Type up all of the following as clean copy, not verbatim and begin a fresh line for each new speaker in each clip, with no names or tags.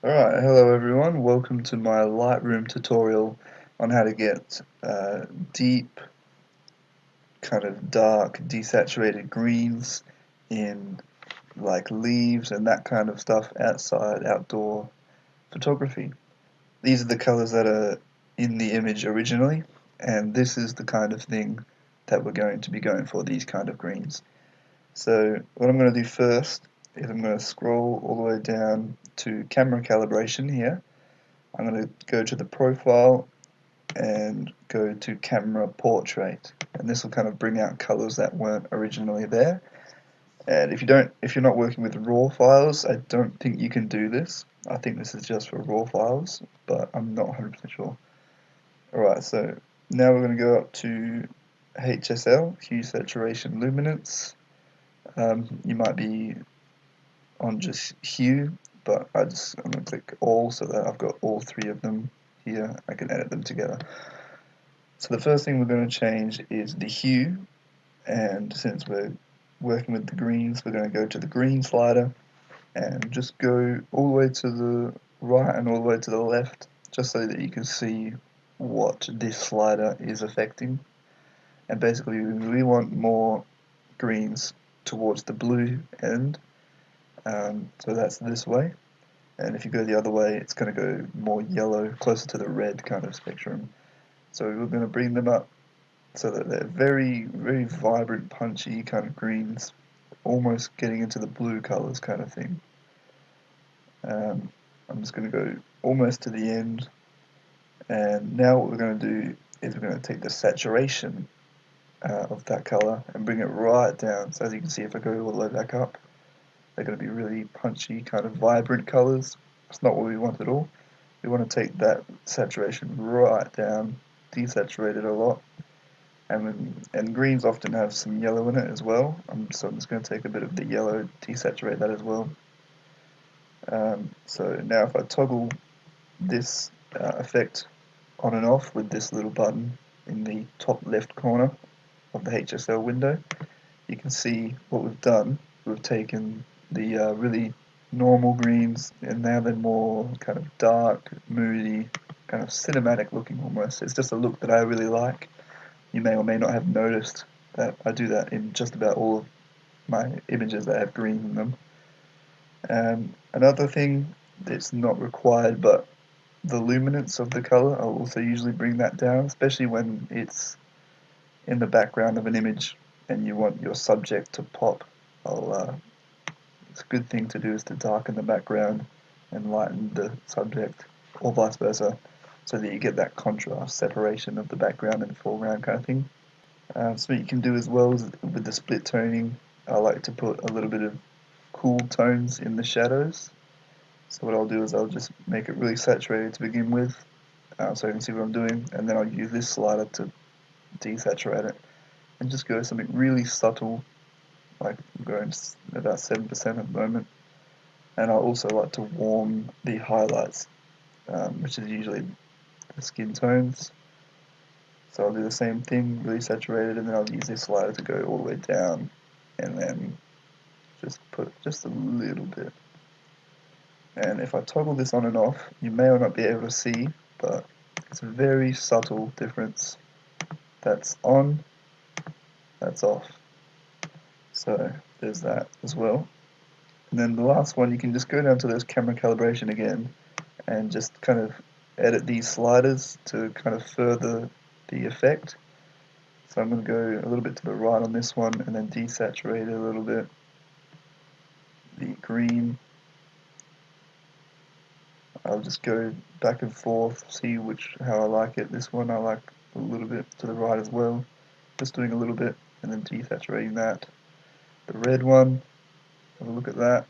Alright, hello everyone, welcome to my Lightroom tutorial on how to get deep, kind of dark, desaturated greens in like leaves and that kind of stuff outdoor photography. These are the colors that are in the image originally, and this is the kind of thing that we're going to be going for, these kind of greens. So what I'm going to do first is I'm going to scroll all the way down to camera calibration here. I'm going to go to the profile and go to camera portrait, and this will kind of bring out colors that weren't originally there. And if you're not working with raw files, I don't think you can do this. I think this is just for raw files, but I'm not 100% sure. Alright, so now we're going to go up to HSL, hue, saturation, luminance. You might be on just hue, but I'm going to click all so that I've got all three of them here. I can edit them together. So the first thing we're going to change is the hue, and since we're working with the greens, we're going to go to the green slider and just go all the way to the right and all the way to the left, just so that you can see what this slider is affecting. And basically we want more greens towards the blue end, so that's this way. And if you go the other way, it's going to go more yellow, closer to the red kind of spectrum. So we're going to bring them up so that they're very, very vibrant, punchy kind of greens, almost getting into the blue colors kind of thing. I'm just going to go almost to the end, and now what we're going to do is we're going to take the saturation of that color and bring it right down. So as you can see, if I go all the way back up, they're going to be really punchy, kind of vibrant colors. It's not what we want at all. We want to take that saturation right down, desaturate it a lot, and greens often have some yellow in it as well. So I'm just going to take a bit of the yellow, desaturate that as well. So now if I toggle this effect on and off with this little button in the top left corner of the HSL window, you can see what we've done. We've taken the really normal greens, and now they're more kind of dark, moody, kind of cinematic looking almost. It's just a look that I really like. You may or may not have noticed that I do that in just about all of my images that have green in them. Another thing that's not required, but the luminance of the color, I'll also usually bring that down, especially when it's in the background of an image and you want your subject to pop. It's a good thing to do is to darken the background and lighten the subject, or vice versa, so that you get that contrast, separation of the background and foreground kind of thing. So what you can do as well is with the split toning, I like to put a little bit of cool tones in the shadows. So what I'll do is I'll just make it really saturated to begin with, so you can see what I'm doing, and then I'll use this slider to desaturate it, and just go something really subtle, like I'm going about 7% at the moment. And I also like to warm the highlights, which is usually the skin tones. So I'll do the same thing, really saturated, and then I'll use this slider to go all the way down, and then just put just a little bit. And if I toggle this on and off, you may or not be able to see, but it's a very subtle difference. That's on, that's off. So there's that as well. And then the last one, you can just go down to this camera calibration again and just kind of edit these sliders to kind of further the effect. So I'm going to go a little bit to the right on this one and then desaturate it a little bit. The green, I'll just go back and forth, see how I like it. This one I like a little bit to the right as well, just doing a little bit and then desaturating that. The red one, have a look at that.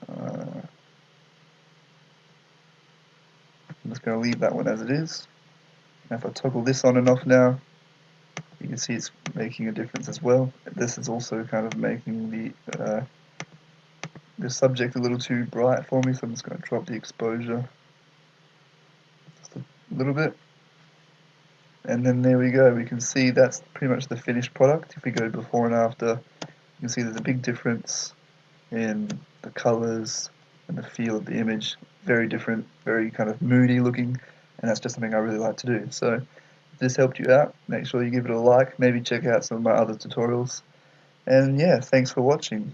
I'm just going to leave that one as it is. Now if I toggle this on and off now, you can see it's making a difference as well. This is also kind of making the subject a little too bright for me, so I'm just going to drop the exposure just a little bit. And then there we go, we can see that's pretty much the finished product. If we go before and after, you can see there's a big difference in the colors, and the feel of the image. Very different, very kind of moody looking, and that's just something I really like to do. So if this helped you out, make sure you give it a like, maybe check out some of my other tutorials. And yeah, thanks for watching.